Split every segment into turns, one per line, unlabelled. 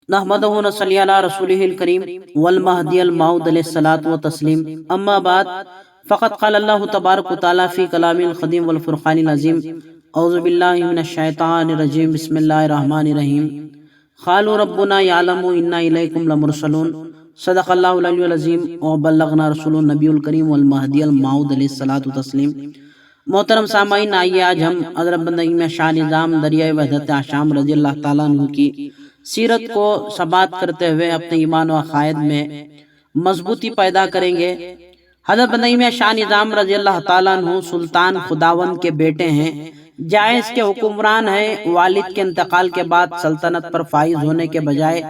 نحمدہ نصلی علی رسولہ الکریم والمہدی الموعود علیہ الصلوۃ والتسلیم، اما بعد فقد قال اللہ تبارک و تعالی فی کلام القدیم والفرقان العظیم، اعوذ باللہ من الشیطان الرجیم، بسم اللہ الرحمن الرحیم۔ قالوا ربنا یعلم انا الیکم لمرسلون، صدق اللہ العلی العظیم وبلغنا رسول النبی الکریم والمہدی الموعود علیہ الصلوۃ والتسلیم۔ محترم سامعین، آئیے آج ہم حضرت بندگی میں شاہ نظام دریائے وحدت اعشام رضی اللہ تعالیٰ عنہ کی سیرت کو ثبات کرتے ہوئے اپنے ایمان و عقائد میں مضبوطی پیدا کریں گے۔ حضرت بندگی میں شاہ نظام رضی اللہ تعالیٰ عنہ سلطان خداوند کے بیٹے ہیں، جائز کے حکمران ہیں۔ والد کے انتقال کے بعد سلطنت پر فائز ہونے کے بجائے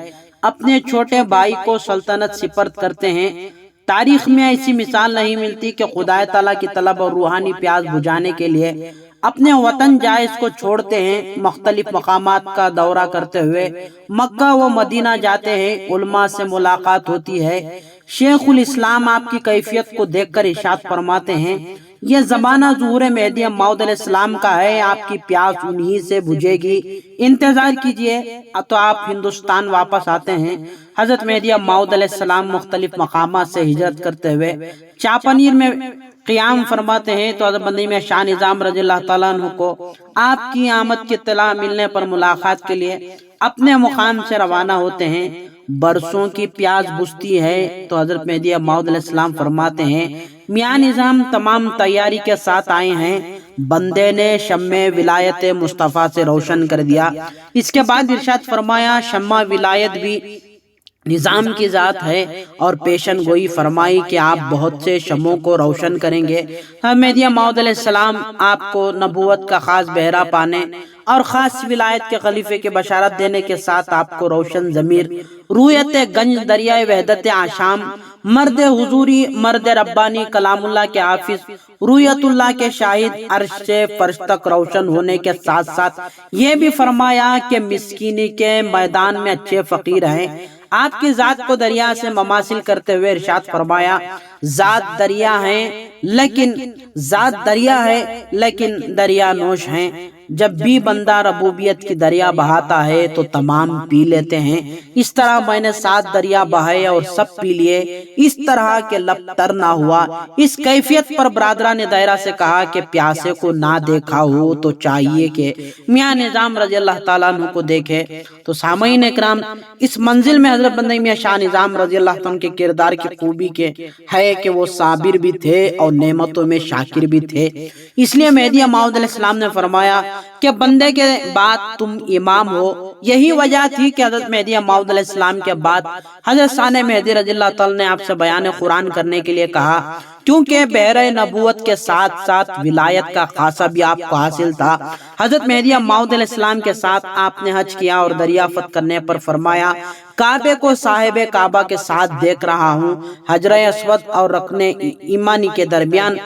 اپنے چھوٹے بھائی کو سلطنت سپرد کرتے ہیں۔ تاریخ میں ایسی مثال نہیں ملتی کہ خدا تعالیٰ کی طلب اور روحانی پیاس بجھانے کے لیے اپنے وطن جائز کو چھوڑتے ہیں، مختلف مقامات کا دورہ کرتے ہوئے مکہ و مدینہ جاتے ہیں، علماء سے ملاقات ہوتی ہے۔ شیخ الاسلام آپ کی کیفیت کو دیکھ کر ارشاد فرماتے ہیں، یہ زمانہ ظہور مہدی موعود علیہ السلام کا ہے، آپ کی پیاس انہی سے بجھے گی، انتظار کیجئے۔ تو آپ ہندوستان واپس آتے ہیں۔ حضرت مہدی موعود علیہ السلام مختلف مقامات سے ہجرت کرتے ہوئے چاپنیر میں قیام فرماتے ہیں، تو حضرت بندگی میں شاہ نظام رضی اللہ تعالیٰ عنہ کو آپ کی آمد کی اطلاع ملنے پر ملاقات کے لیے اپنے مقام سے روانہ ہوتے ہیں۔ برسوں کی پیاس بجھتی ہے تو حضرت مہدی موعود علیہ السلام فرماتے ہیں، میاں نظام تمام تیاری کے ساتھ آئے ہیں، بندے نے شمع ولایت مصطفیٰ سے روشن کر دیا۔ اس کے بعد ارشاد فرمایا، شمع ولایت بھی نظام کی ذات ہے، اور پیشن گوئی فرمائی کہ آپ بہت سے شمعوں کو روشن کریں گے۔ مہدی موعود علیہ السلام آپ کو نبوت کا خاص بہرا پانے اور خاص ولایت کے خلیفے کی بشارت دینے کے ساتھ آپ کو روشن ضمیر، رویت گنج دریائے وحدت اعشام، مرد حضوری، مرد ربانی، کلام اللہ کے حافظ، رویت اللہ کے شاہد، عرش سے فرش تک روشن ہونے کے ساتھ ساتھ یہ بھی فرمایا کہ مسکینی کے میدان میں اچھے فقیر ہیں۔ آپ کی ذات کو دریا سے مماثل کرتے ہوئے ارشاد فرمایا، ذات دریا ہے لیکن دریا نوش ہیں۔ جب بھی بندہ ربوبیت کی دریا بہاتا ہے تو تمام پی لیتے ہیں، اس طرح میں نے 7 دریا بہائے اور سب پی لیے، اس طرح کہ لب تر نہ ہوا۔ اس کیفیت پر برادران دائرہ سے کہا کہ پیاسے کو نہ دیکھا ہو تو چاہیے کہ میاں نظام رضی اللہ تعالیٰ عنہ کو دیکھے۔ تو سامعین اکرام، اس منزل میں حضرت بندگی میاں شاہ نظام رضی اللہ عنہ کے کردار کی خوبی کے ہے کہ وہ صابر بھی تھے اور نعمتوں میں شاکر بھی تھے۔ اس لیے مہدی موعود علیہ السلام نے فرمایا کہ بندے کے بعد تم امام ہو۔ یہی وجہ تھی کہ حضرت مہدی موعود علیہ السلام کے بعد حضرت ثانی مہدی رضی اللہ تعالیٰ نے آپ سے بیان قرآن کرنے کے لیے کہا، کیونکہ بحر نبوت کے ساتھ ساتھ ولایت کا خاصہ بھی آپ کو حاصل تھا۔ حضرت مہدی موعود علیہ السلام کے ساتھ آپ نے حج کیا اور دریافت کرنے پر فرمایا، کعبے کو صاحب کعبہ کے ساتھ دیکھ رہا ہوں۔ حجر اسود اور رکن ایمانی کے درمیان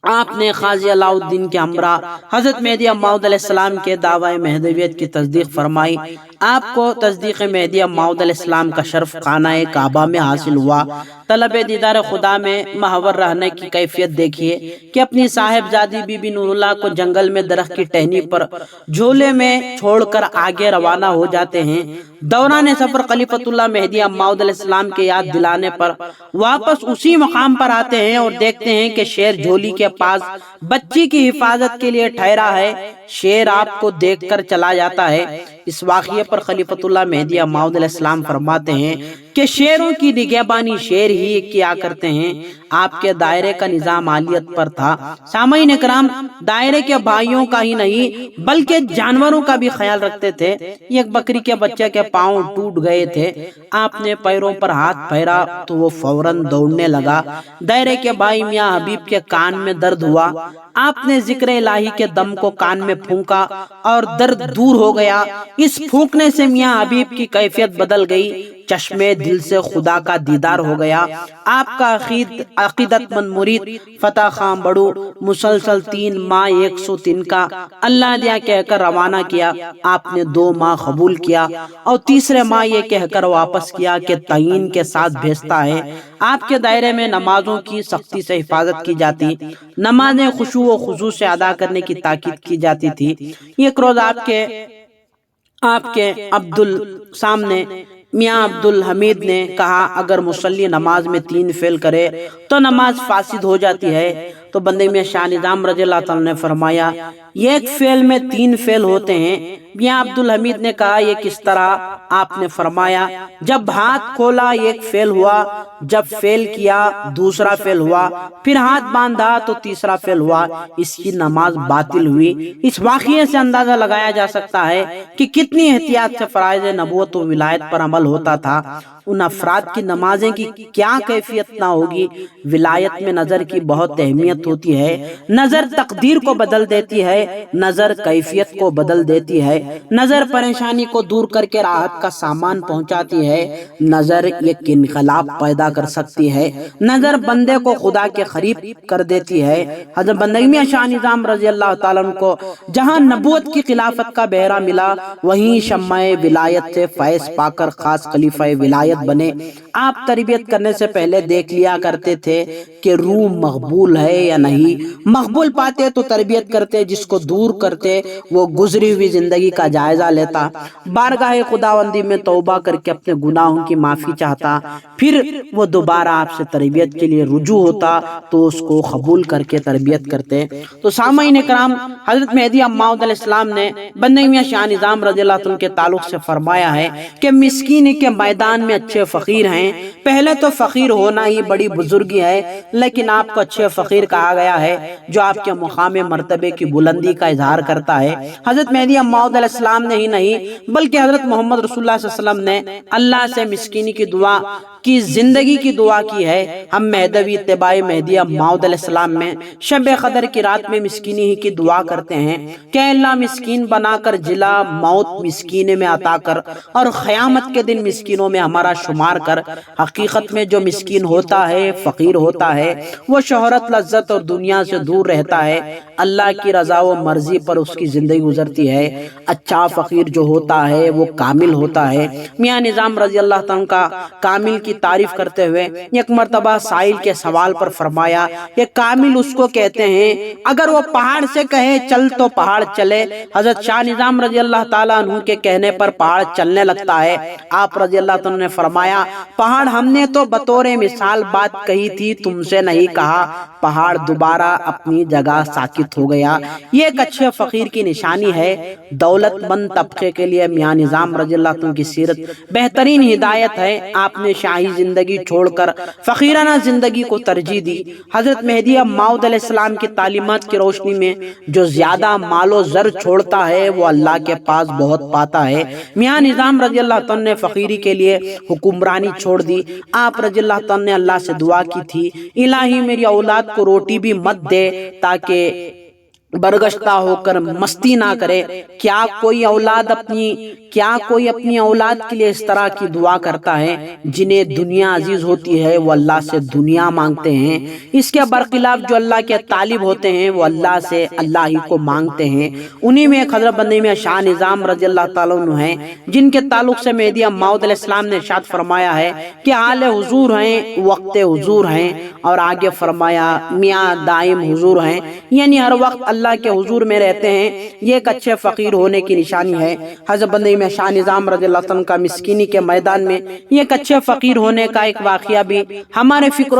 آپ نے قاضی علاء الدین کے ہمراہ حضرت مہدی موعود علیہ السلام کے دعوی مہدویت کی تصدیق فرمائی۔ آپ کو تصدیق مہدی موعود علیہ السلام کا شرف خانہ کعبہ میں حاصل ہوا۔ طلب دیدار خدا میں محور رہنے کی کیفیت دیکھیے کہ اپنی صاحبزادی بی بی نور اللہ کو جنگل میں درخت کی ٹہنی پر جھولے میں چھوڑ کر آگے روانہ ہو جاتے ہیں۔ دوران سفر خلیفۃ اللہ مہدی موعود علیہ السلام کے یاد دلانے پر واپس اسی مقام پر آتے ہیں اور دیکھتے ہیں کہ شیر جھولی کے پاس بچی کی حفاظت کے لیے ٹھہرا ہے۔ شیر آپ کو دیکھ کر چلا جاتا ہے۔ اس واقعے پر خلیفۃ اللہ مہدی موعود علیہ السلام فرماتے ہیں کہ شیروں کی نگہبانی شیر ہی کیا کرتے ہیں۔ آپ کے دائرے کا نظام عالیت پر تھا۔ سامعین اکرام، دائرے کے بھائیوں کا ہی نہیں بلکہ جانوروں کا بھی خیال رکھتے تھے۔ ایک بکری کے بچے کے پاؤں ٹوٹ گئے تھے، آپ نے پیروں پر ہاتھ پھیرا تو وہ فوراً دوڑنے لگا۔ دائرے کے بھائی میاں حبیب کے کان میں درد ہوا، آپ نے ذکر الہی کے دم کو کان میں پھونکا اور درد دور ہو گیا۔ اس پھونکنے سے میاں حبیب کی کیفیت بدل گئی، چشمے دل سے خدا کا دیدار ہو گیا۔ آپ کا عقیدت مند مرید فتح خان بڑو مسلسل 3 ماہ 103 کا اللہ دیا کہہ کر روانہ کیا۔ آپ نے 2 ماہ قبول کیا اور تیسرے ماہ یہ کہہ کر واپس کیا کہ تعین کے ساتھ بھیجتا ہے۔ آپ کے دائرے میں نمازوں کی سختی سے حفاظت کی جاتی، نمازیں خشوع و خضوع سے ادا کرنے کی تاکید کی جاتی تھی۔ ایک روز آپ کے سامنے میاں عبد الحمید نے کہا اگر مصلی نماز میں 3 فعل کرے تو نماز فاسد ہو جاتی ہے، تو بندے میں شاہ نظام رضی اللہ تعالیٰ نے فرمایا یہ ایک فعل میں 3 فعل ہوتے ہیں۔ میاں عبد الحمید نے کہا یہ کس طرح؟ آپ نے فرمایا جب ہاتھ کھولا ایک فعل ہوا، جب فعل کیا دوسرا فعل ہوا، پھر ہاتھ باندھا تو تیسرا فعل ہوا، اس کی نماز باطل ہوئی۔ اس واقعے سے اندازہ لگایا جا سکتا ہے کہ کتنی احتیاط سے فرائض نبوت و ولایت پر عمل ہوتا تھا۔ ان افراد کی نمازیں کی کیا کیفیت نہ ہوگی۔ ولایت میں نظر کی بہت اہمیت ہوتی ہے۔ نظر تقدیر کو بدل دیتی ہے، نظر کیفیت کو بدل دیتی ہے، نظر پریشانی کو دور کر کے راحت کا سامان پہنچاتی ہے، نظر ایک انقلاب پیدا کر سکتی ہے، نظر بندے کو خدا کے قریب کر دیتی ہے۔ حضرت بندگی میاں شاہ نظام رضی اللہ تعالیٰ عنہ کو جہاں نبوت کی خلافت کا بہرہ ملا، وہیں شمع ولایت سے فیض پا کر خاص خلیفہ ولایت بنے۔ آپ تربیت کرنے سے پہلے دیکھ لیا کرتے تھے کہ روح مقبول ہے یا نہیں۔ مقبول پاتے تو تربیت کرتے، جس کو دور کرتے وہ گزری ہوئی زندگی کا جائزہ لیتا، بارگاہ خداوندی میں توبہ کر کے اپنے گناہوں کی معافی چاہتا، پھر وہ دوبارہ آپ سے تربیت کے لیے رجوع ہوتا تو اس کو قبول کر کے تربیت کرتے۔ تو سامعین کرام، حضرت مہدی موعود علیہ السلام نے بندگی میاں شاہ نظام رضی اللہ عنہ کے تعلق سے فرمایا ہے کہ مسکینی کے میدان میں اچھے فقیر ہیں۔ پہلے تو فقیر ہونا ہی بڑی بزرگی ہے، لیکن آپ کو اچھے فقیر کہا گیا ہے جو آپ کے مقام مرتبے کی بلندی کا اظہار کرتا ہے۔ حضرت مہدی موعود علیہ السلام نے ہی نہیں بلکہ حضرت محمد رسول اللہ صلی اللہ علیہ وسلم نے اللہ سے مسکینی کی دعا کی زندگی کی دعا کی ہے۔ ہم مہدوی اتباع مہدی موعود علیہ السلام میں شب قدر کی رات میں مسکینی ہی کی دعا کرتے ہیں کہ اللہ مسکین بنا کر جلا، موت مسکین میں عطا کر، اور قیامت کے دن مسکینوں میں ہمارا شمار کر۔ حقیقت میں جو مسکین ہوتا ہے، فقیر ہوتا ہے، وہ شہرت، لذت اور دنیا سے دور رہتا ہے، اللہ کی رضا و مرضی پر اس کی زندگی گزرتی ہے۔ اچھا فقیر جو ہوتا ہے وہ کامل ہوتا ہے۔ میاں نظام رضی اللہ عنہ کا کامل کی تعریف کرتے ہوئے ایک مرتبہ سائل کے سوال پر فرمایا یہ کامل اس کو کہتے ہیں اگر وہ پہاڑ سے کہے چل تو پہاڑ چلے۔ حضرت شاہ نظام رضی اللہ تعالیٰ عنہ کے کہنے پر پہاڑ چلنے لگتا ہے۔ آپ رضی اللہ عنہ نے فرمایا پہاڑ ہم نے تو بطور مثال بات کہی تھی، تم سے نہیں کہا۔ پہاڑ دوبارہ اپنی جگہ ساکت ہو گیا۔ یہ ایک اچھے فقیر کی نشانی ہے۔ دولت مند طبقے کے لیے میاں نظام رضی اللہ عنہ کی سیرت بہترین ہدایت ہے۔ آپ نے شاہی زندگی چھوڑ کر فقیرانہ زندگی کو ترجیح دی۔ حضرت مہدی موعود علیہ السلام کی تعلیمات کی روشنی میں جو زیادہ مال و زر چھوڑتا ہے وہ اللہ کے پاس بہت پاتا ہے۔ میاں نظام رضی اللہ عنہ نے فقیری کے لیے حکمرانی چھوڑ دی۔ آپ رضی اللہ عنہ نے اللہ سے دعا کی تھی الہی میری اولاد کو روٹی بھی مت دے تاکہ برگشتہ ہو کر مستی نہ کرے۔ کیا کوئی اپنی اولاد کے لیے اس طرح کی دعا کرتا ہے؟ جنہیں دنیا عزیز ہوتی ہے وہ اللہ سے دنیا مانگتے ہیں، اس کے برخلاف جو اللہ کے طالب ہوتے ہیں وہ اللہ سے اللہ ہی کو مانگتے ہیں۔ انہی میں ایک حضرت بندگی میں شاہ نظام رضی اللہ تعالیٰ عنہ ہیں جن کے تعلق سے مہدی موعود علیہ السلام نے ارشاد فرمایا ہے کہ حال حضور ہیں، وقت حضور ہیں، اور آگے فرمایا میاں دائم حضور ہیں، یعنی ہر وقت اللہ کے حضور میں رہتے ہیں۔ یہ ایک اچھے فقیر ہونے کی نشانی ہے۔ حضرت بندگی میں شاہ نظام رضی اللہ عنہ کا مسکینی کے میدان میں یہ ایک اچھے فقیر ہونے کا ایک واقعہ بھی ہمارے فکر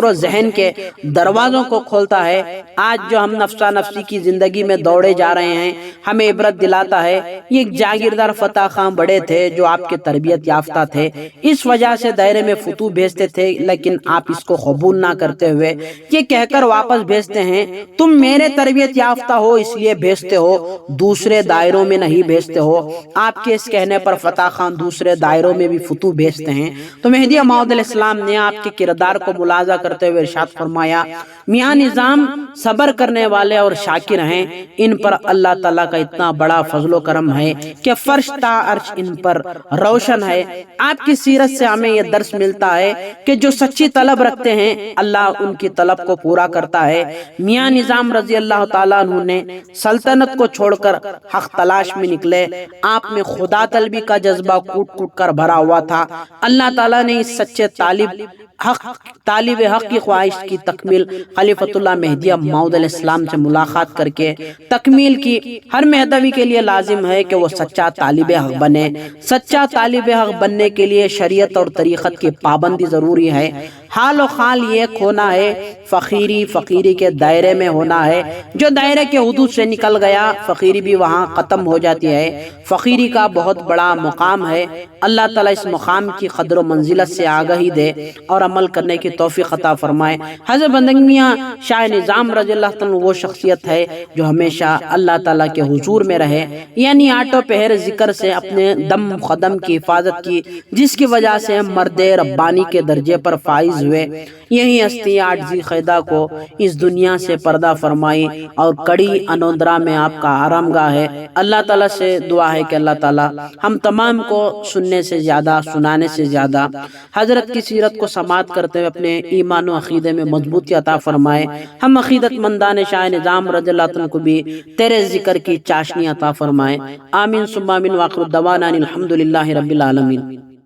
و ذہن کے دروازوں کو کھولتا ہے۔ آج جو ہم نفسا نفسی کی زندگی میں دوڑے جا رہے ہیں ہمیں عبرت دلاتا ہے۔ یہ ایک جاگیردار فتح خان بڑے تھے جو آپ کے تربیت یافتہ تھے، اس وجہ سے دائرے میں فتوح بھیجتے تھے، لیکن آپ اس کو قبول نہ کرتے ہوئے یہ کہہ کر واپس بھیجتے ہیں تم میرے تربیت یافتہ ہو اس لیے بھیجتے ہو، دوسرے دائروں میں نہیں بھیجتے ہو۔ آپ کے اس کہنے پر فتح خان دوسرے دائروں میں بھی فتوح بھیجتے ہیں۔ تو مہدی موعود علیہ السلام نے آپ کے کردار کو ملاحظہ کرتے ہوئے ارشاد فرمایا میاں نظام صبر کرنے والے اور شاکر ہیں، ان پر اللہ تعالیٰ کا اتنا بڑا فضل و کرم ہے کہ فرش تا عرش ان پر روشن ہے۔ آپ کی سیرت سے ہمیں یہ درس ملتا ہے کہ جو سچی طلب رکھتے ہیں اللہ ان کی طلب کو پورا کرتا ہے۔ میاں نظام رضی اللہ تعالیٰ عنہ نے سلطنت کو چھوڑ کر حق تلاش میں نکلے۔ آپ میں خدا طلبی کا جذبہ کوٹ کوٹ کر بھرا ہوا تھا۔ اللہ تعالیٰ نے اس سچے طالب حق طالب حق کی خواہش کی تکمیل خلیفۃ اللہ مہدی موعود علیہ السلام سے ملاقات کر کے تکمیل کی۔ ہر مہدوی کے لیے لازم ہے کہ وہ سچا طالب حق بنے۔ سچا طالب حق بننے کے لیے شریعت اور طریقت کی پابندی ضروری ہے۔ حال و خال یہ ہونا ہے، فقیری کے دائرے میں ہونا ہے۔ جو دائرے کے حدود سے نکل گیا فقیری بھی وہاں ختم ہو جاتی ہے۔ فقیری کا بہت بڑا مقام ہے۔ اللہ تعالیٰ اس مقام کی قدر و منزلت سے آگاہی دے اور عمل کرنے کی توفیق عطا فرمائے۔ حضرت بندگی میاں شاہ نظام رضی اللہ عنہ وہ شخصیت ہے جو ہمیشہ اللہ تعالیٰ کے حضور میں رہے، یعنی آٹو پہر ذکر سے اپنے دم قدم کی حفاظت کی، جس کی وجہ سے مرد ربانی کے درجے پر فائز ہوئے۔ یہی ہستی عاجزی قیدہ کو اس دنیا سے پردہ فرمائی اور کڑی انوندرا میں آپ کا آرام گاہ ہے۔ اللہ تعالیٰ سے دعا ہے کہ اللہ تعالیٰ ہم تمام کو سننے سے زیادہ، سنانے سے زیادہ حضرت کی سیرت کو سماعت کرتے ہوئے اپنے ایمان و عقیدے میں مضبوطی عطا فرمائے۔ ہم عقیدت مندان شاہ نظام رضی اللہ عنہ کو بھی تیرے ذکر کی چاشنی عطا فرمائے۔ آمین ثم آمین، وآخر دعوانا الحمدللہ رب العالمین۔